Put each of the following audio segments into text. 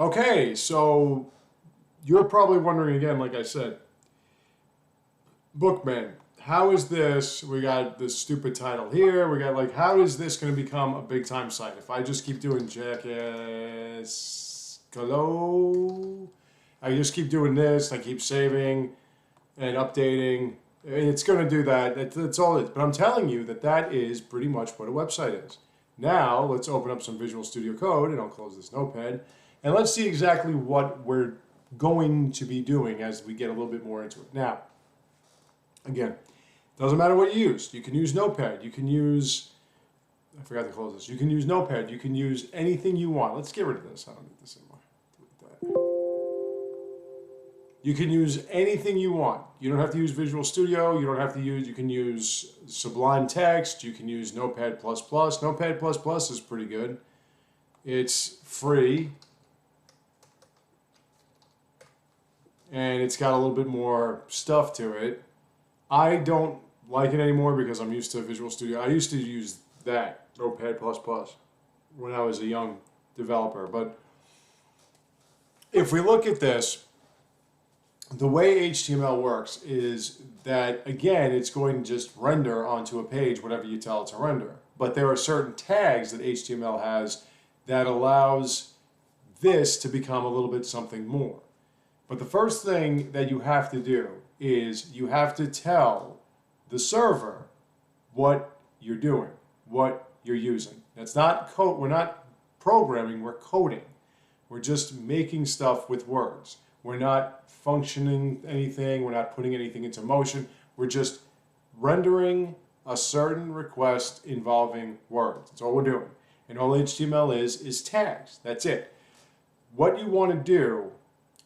Okay, so you're probably wondering again, like I said, Bookman, how is this? We got this stupid title here. We got like, how is this going to become a big time site? If I just keep doing Jackass Hello, I just keep doing this, I keep saving and updating. It's going to do that. That's all it is. But I'm telling you that that is pretty much what a website is. Now, let's open up some Visual Studio Code, and I'll close this notepad. And let's see exactly what we're going to be doing as we get a little bit more into it. Now, again, doesn't matter what you use. You can use Notepad. You can use, I forgot to close this. You can use Notepad. You can use anything you want. Let's get rid of this. I don't need this anymore. Delete that. You can use anything you want. You don't have to use Visual Studio. You don't have to use, you can use Sublime Text. You can use Notepad++. Notepad++ is pretty good. It's free. And it's got a little bit more stuff to it. I don't like it anymore because I'm used to Visual Studio. I used to use that, Notepad++, when I was a young developer. But if we look at this, the way HTML works is that, again, it's going to just render onto a page whatever you tell it to render. But there are certain tags that HTML has that allows this to become a little bit something more. But the first thing that you have to do is you have to tell the server what you're doing, what you're using. That's not code. We're not programming, we're coding. We're just making stuff with words. We're not functioning anything, we're not putting anything into motion. We're just rendering a certain request involving words. That's all we're doing. And all HTML is tags. That's it. What you want to do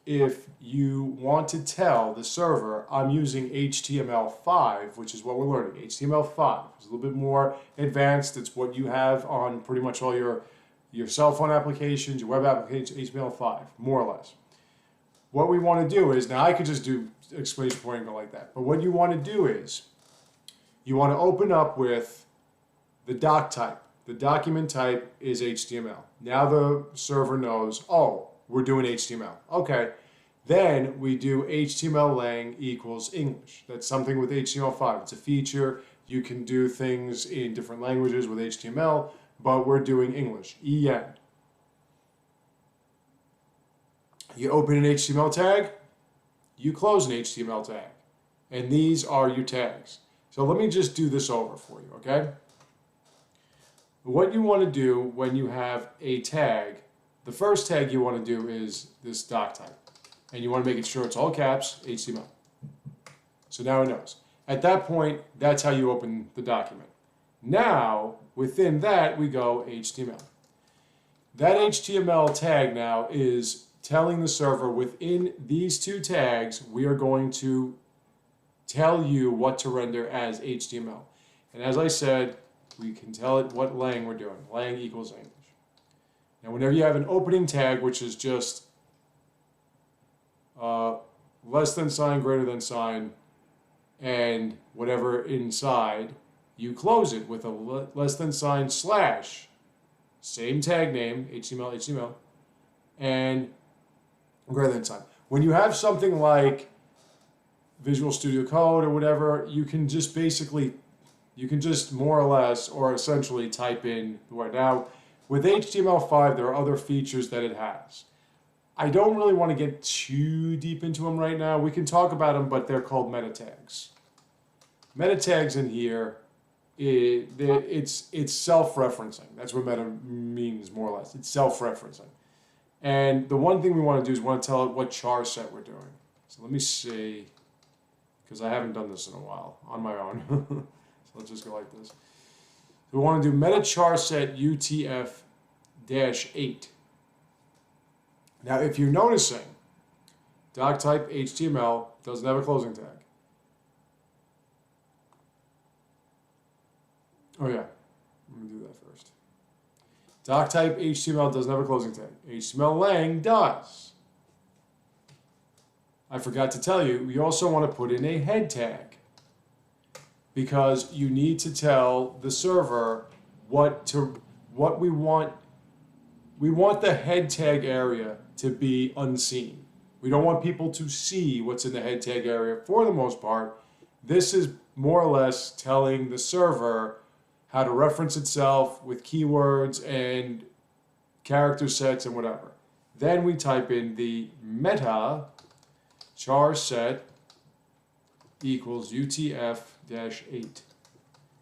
if you want to tell the server, I'm using HTML5, which is what we're learning. HTML5 is a little bit more advanced. It's what you have on pretty much all your cell phone applications, your web applications, HTML5, more or less. What we want to do is, now I could just do exclamation point and go like that, but what you want to do is, you want to open up with the doc type. The document type is HTML. Now the server knows, oh, we're doing HTML. Okay, then we do HTML lang equals English. That's something with HTML5. It's a feature. You can do things in different languages with HTML, but we're doing English, EN. You open an HTML tag, you close an HTML tag. And these are your tags. So let me just do this over for you, okay? What you want to do when you have a tag, the first tag you want to do is this doc type. And you want to make sure it's all caps, HTML. So now it knows. At that point, that's how you open the document. Now, within that, we go HTML. That HTML tag now is telling the server within these two tags, we are going to tell you what to render as HTML. And as I said, we can tell it what lang we're doing. Lang equals English. Now, whenever you have an opening tag, which is just less than sign, greater than sign, and whatever inside, you close it with a less than sign slash, same tag name, HTML, HTML, and greater than sign. When you have something like Visual Studio Code or whatever, you can just basically, you can just more or less or essentially type in the word. Now, with HTML5, there are other features that it has. I don't really want to get too deep into them right now. We can talk about them, but they're called meta tags. Meta tags in here, it's self-referencing. That's what meta means, more or less. It's self-referencing. And the one thing we want to do is we want to tell it what char set we're doing. So let me see, because I haven't done this in a while on my own. So let's just go like this. So we want to do meta char set UTF-8. Now, if you're noticing, doc type HTML doesn't have a closing tag. Oh yeah, let me do that first. Doc type HTML doesn't have a closing tag. HTML lang does. I forgot to tell you, we also want to put in a head tag because you need to tell the server what we want we want the head tag area to be unseen. We don't want people to see what's in the head tag area for the most part. This is more or less telling the server how to reference itself with keywords and character sets and whatever. Then we type in the meta char set equals UTF-8.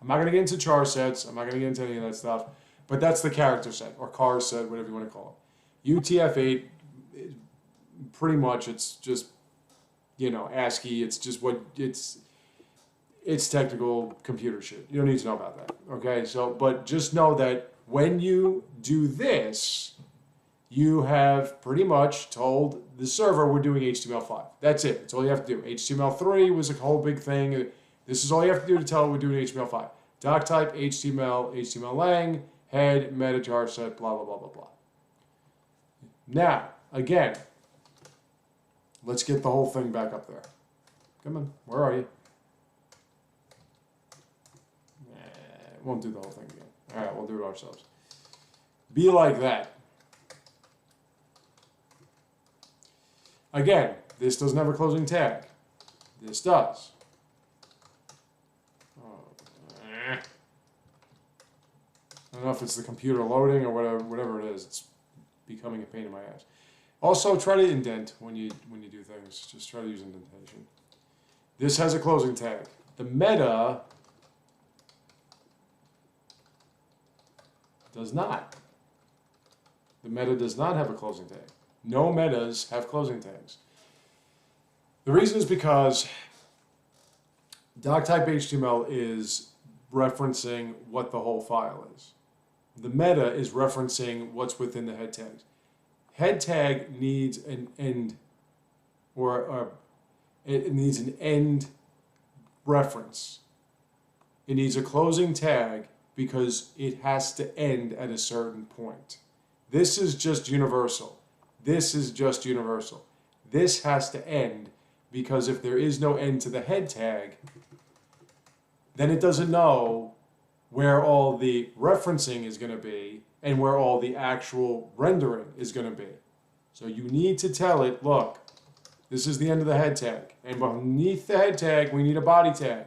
I'm not going to get into char sets. I'm not going to get into any of that stuff. But that's the character set, or car set, whatever you want to call it. UTF-8, pretty much it's just, you know, ASCII. It's just what, it's technical computer shit. You don't need to know about that. Okay, so, but just know that when you do this, you have pretty much told the server we're doing HTML5. That's it. That's all you have to do. HTML3 was a whole big thing. This is all you have to do to tell it we're doing HTML5. Doc type, HTML, HTML-lang, head, meta, jar set, blah, blah, blah, blah, blah. Now, again, let's get the whole thing back up there. Come on, where are you? Won't do the whole thing again. All right, we'll do it ourselves. Be like that. Again, this doesn't have a closing tag. This does. I don't know if it's the computer loading or whatever it is. It's becoming a pain in my ass. Also, try to indent when you do things. Just try to use indentation. This has a closing tag. The meta does not. The meta does not have a closing tag. No metas have closing tags. The reason is because doctype HTML is referencing what the whole file is. The meta is referencing what's within the head tags. Head tag needs an end, or it needs an end reference. It needs a closing tag because it has to end at a certain point. This is just universal. This is just universal. This has to end because if there is no end to the head tag, then it doesn't know where all the referencing is going to be and where all the actual rendering is going to be. So you need to tell it, look, this is the end of the head tag. And beneath the head tag, we need a body tag.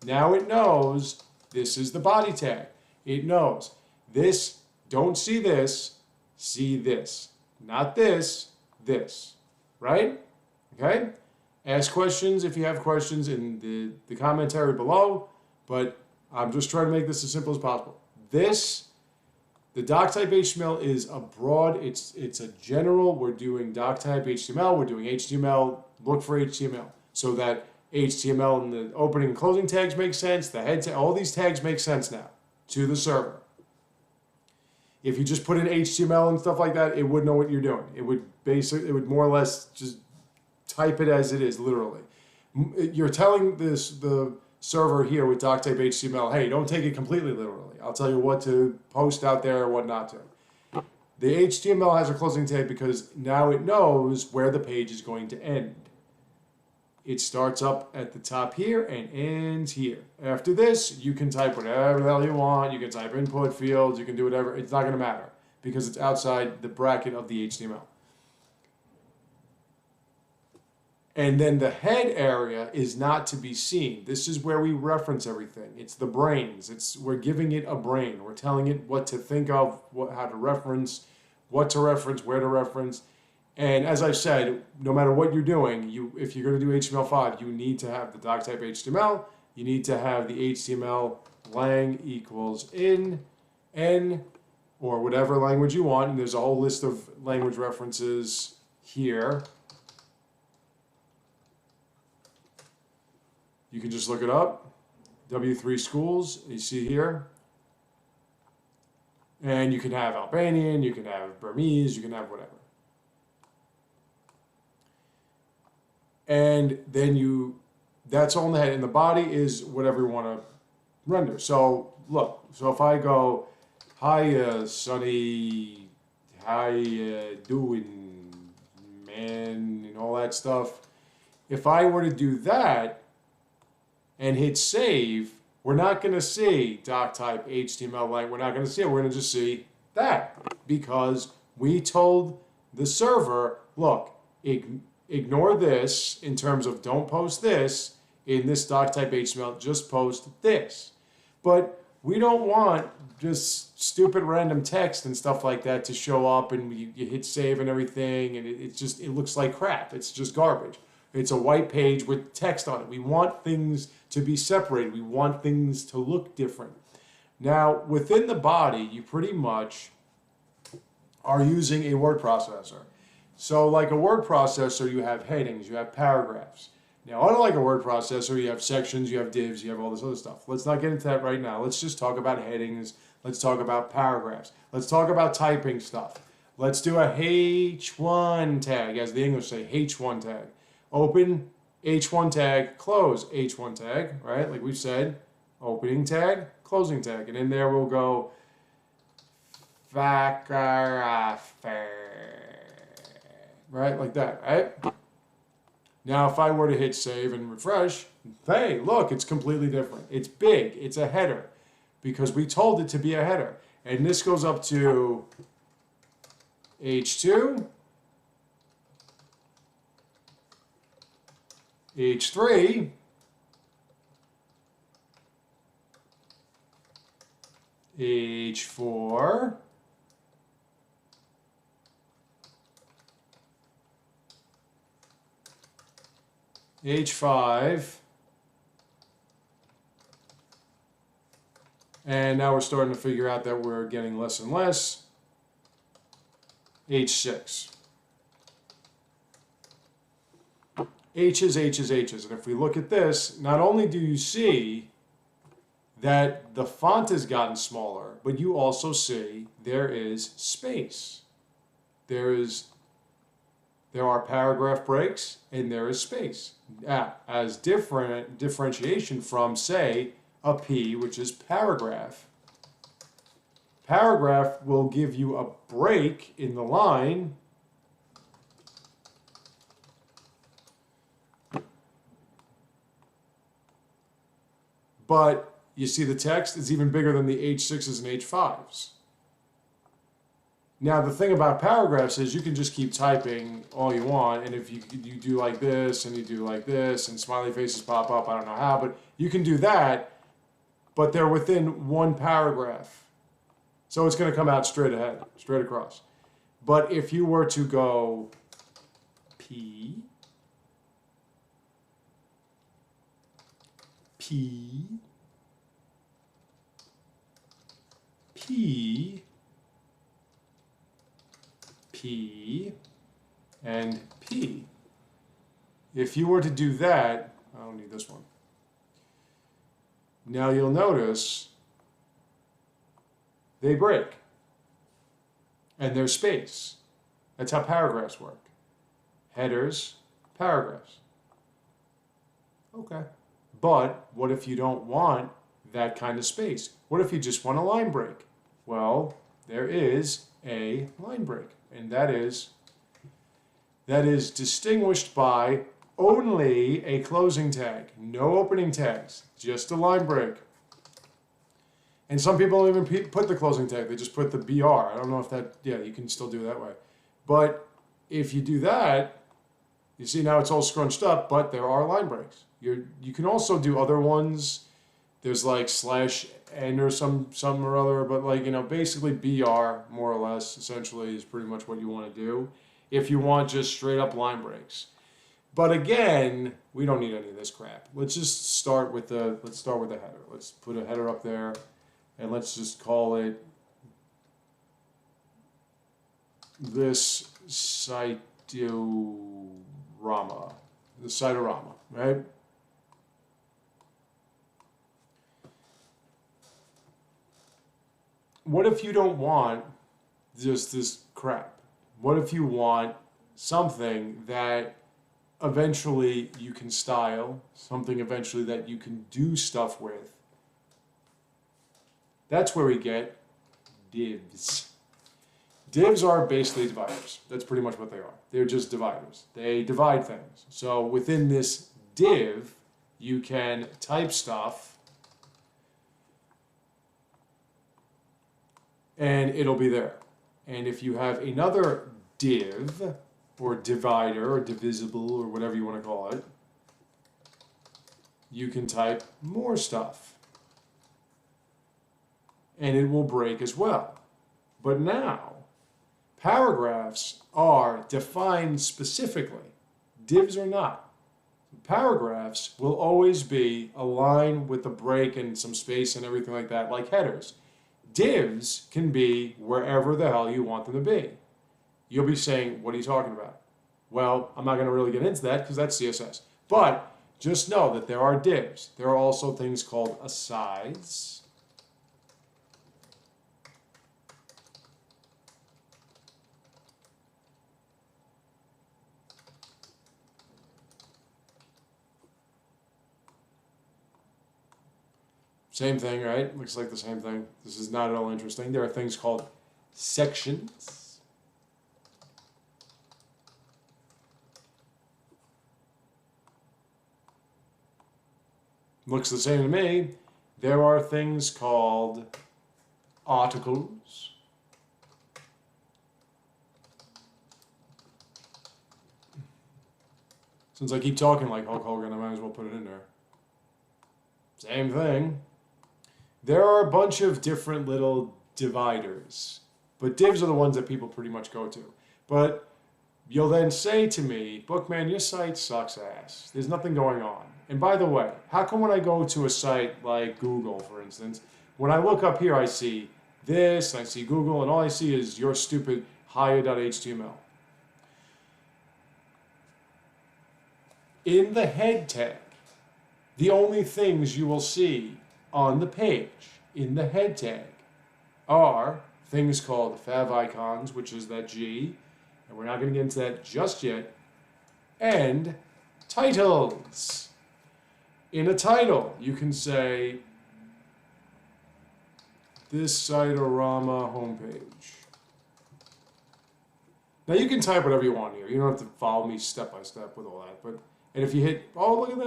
Now it knows this is the body tag. It knows this, don't see this, see this. Not this, this. Right? Okay? Ask questions if you have questions in the commentary below, but I'm just trying to make this as simple as possible. This, the doctype HTML is a broad, it's a general, we're doing doctype HTML, we're doing HTML, look for HTML. So that HTML and the opening and closing tags make sense, the head tag, all these tags make sense now to the server. If you just put in HTML and stuff like that, it would know what you're doing. It would more or less just type it as it is, literally. You're telling the server here with doctype HTML, hey, don't take it completely literally. I'll tell you what to post out there and what not to. The HTML has a closing tag because now it knows where the page is going to end. It starts up at the top here and ends here. After this, you can type whatever the hell you want. You can type input fields. You can do whatever. It's not going to matter because it's outside the bracket of the HTML. And then the head area is not to be seen. This is where we reference everything. It's the brains. We're giving it a brain. We're telling it what to think of, how to reference, what to reference, where to reference. And as I've said, no matter what you're doing, if you're going to do HTML5, you need to have the doctype HTML. You need to have the HTML lang equals in, n, or whatever language you want. And there's a whole list of language references here. You can just look it up. W3 schools, you see here. And you can have Albanian, you can have Burmese, you can have whatever. And then that's all in the head. And the body is whatever you want to render. So look, so if I go, hi Sonny, how you doing, man, and all that stuff. If I were to do that and hit save, we're not going to see doctype HTML lang. We're not going to see it. We're going to just see that because We told the server, look, ignore this in terms of don't post this in this doc type HTML, just post this. But we don't want just stupid random text and stuff like that to show up, and you hit save and everything, and it looks like crap. It's just garbage. It's a white page with text on it. We want things to be separated. We want things to look different. Now, within the body, you pretty much are using a word processor. So like a word processor, you have headings, you have paragraphs. Now, unlike a word processor, you have sections, you have divs, you have all this other stuff. Let's not get into that right now. Let's just talk about headings. Let's talk about paragraphs. Let's talk about typing stuff. Let's do a H1 tag, as the English say, H1 tag. Open H1 tag, close H1 tag, right? Like we've said, opening tag, closing tag. And in there we'll go right? Like that, right? Now, if I were to hit save and refresh, hey, look, it's completely different. It's big. It's a header because we told it to be a header. And this goes up to H2, H3, H4, H5, and now we're starting to figure out that we're getting less and less, H6. H's, H's, H's. And if we look at this, not only do you see that the font has gotten smaller, but you also see there is space. There are paragraph breaks and there is space. As differentiation from, say, a P, which is paragraph. Paragraph will give you a break in the line but you see the text is even bigger than the H6s and H5s. Now, the thing about paragraphs is you can just keep typing all you want, and if you do like this, and you do like this, and smiley faces pop up, I don't know how, but you can do that, but they're within one paragraph. So it's going to come out straight ahead, straight across. But if you were to go P, P, P, P, and P. If you were to do that, I don't need this one. Now you'll notice they break. And there's space. That's how paragraphs work. Headers, paragraphs. Okay. But what if you don't want that kind of space? What if you just want a line break? Well, there is a line break, and that is distinguished by only a closing tag, no opening tags, just a line break. And some people don't even put the closing tag, they just put the BR. I don't know if that, yeah, you can still do it that way. But if you do that, you see now it's all scrunched up, but there are line breaks. You can also do other ones. There's like /n or some or other, but like, you know, basically BR, more or less, essentially is pretty much what you want to do if you want just straight up line breaks. But again, we don't need any of this crap. Let's just start with the header. Let's put a header up there, and let's just call it this Cytorama, the Cytorama, right? What if you don't want just this crap? What if you want something that eventually you can style, something eventually that you can do stuff with? That's where we get divs. Divs are basically dividers. That's pretty much what they are. They're just dividers. They divide things. So within this div, you can type stuff and it'll be there. And if you have another div, or divider, or divisible, or whatever you want to call it, you can type more stuff. And it will break as well. But now, paragraphs are defined specifically. Divs are not. Paragraphs will always be a line with a break and some space and everything like that, like headers. Divs can be wherever the hell you want them to be. You'll be saying, what are you talking about? Well, I'm not going to really get into that because that's CSS. But just know that there are divs. There are also things called asides. Same thing, right? Looks like the same thing. This is not at all interesting. There are things called sections. Looks the same to me. There are things called articles. Since I keep talking like Hulk Hogan, I might as well put it in there. Same thing. There are a bunch of different little dividers, but divs are the ones that people pretty much go to. But you'll then say to me, Bookman, your site sucks ass. There's nothing going on. And by the way, how come when I go to a site like Google, for instance, when I look up here, I see this, I see Google, and all I see is your stupid hire.html. In the head tag, the only things you will see on the page in the head tag are things called favicons, which is that G, and we're not going to get into that just yet, and titles. In a title, you can say, this Site-O-Rama homepage. Now you can type whatever you want here. You don't have to follow me step by step with all that, but and if you hit, oh, look at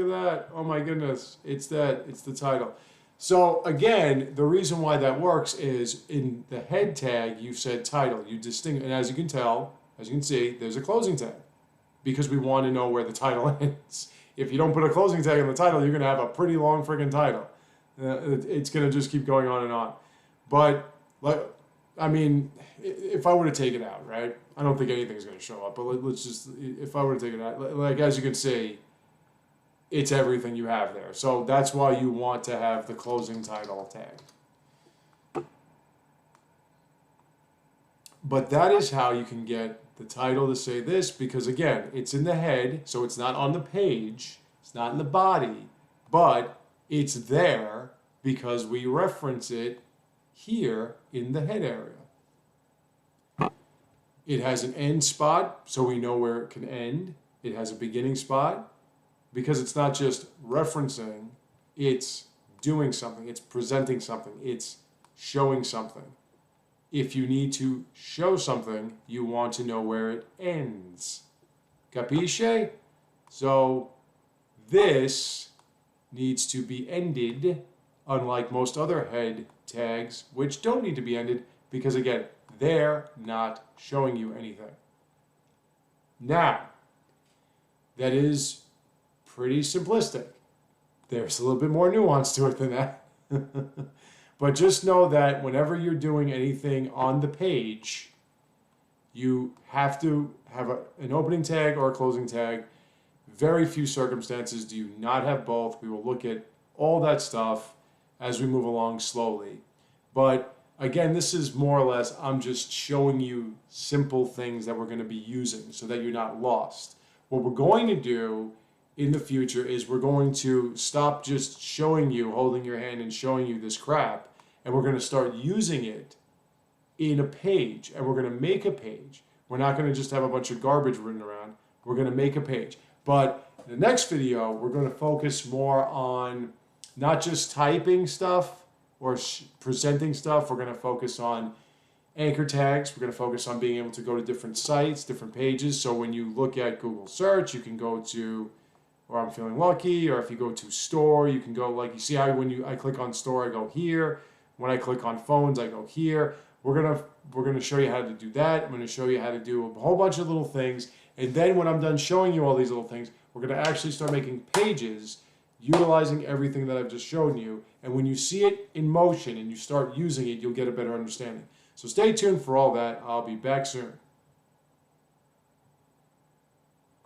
that, oh my goodness, it's the title. So again, the reason why that works is in the head tag, you said title, you distinguish, and as you can tell, as you can see, there's a closing tag because we want to know where the title ends. If you don't put a closing tag on the title, you're going to have a pretty long friggin' title. It's going to just keep going on and on. But, like, I mean, if I were to take it out, right? I don't think anything's going to show up, but let's just, if I were to take it out, like as you can see, it's everything you have there. So that's why you want to have the closing title tag. But that is how you can get the title to say this, because again, it's in the head, so it's not on the page, it's not in the body, but it's there because we reference it here in the head area. It has an end spot, so we know where it can end. It has a beginning spot, because it's not just referencing, it's doing something, it's presenting something, it's showing something. If you need to show something, you want to know where it ends. Capisce? So this needs to be ended, unlike most other head tags, which don't need to be ended, because again, they're not showing you anything. Now, that is pretty simplistic. There's a little bit more nuance to it than that. But just know that whenever you're doing anything on the page, you have to have an opening tag or a closing tag. Very few circumstances do you not have both. We will look at all that stuff as we move along slowly. But again, this is more or less, I'm just showing you simple things that we're going to be using so that you're not lost. What we're going to do in the future is we're going to stop just showing you, holding your hand and showing you this crap, and we're going to start using it in a page, and we're going to make a page. We're not going to just have a bunch of garbage written around. We're going to make a page. But in the next video, we're going to focus more on not just typing stuff or presenting stuff. We're going to focus on anchor tags. We're going to focus on being able to go to different sites, different pages. So when you look at Google search, you can go to, or I'm feeling lucky, or if you go to store, you can go, like you see how when I click on store, I go here. When I click on phones, I go here. we're gonna show you how to do that. I'm gonna show you how to do a whole bunch of little things, and then when I'm done showing you all these little things, we're gonna actually start making pages utilizing everything that I've just shown you. And when you see it in motion and you start using it, you'll get a better understanding. So stay tuned for all that. I'll be back soon.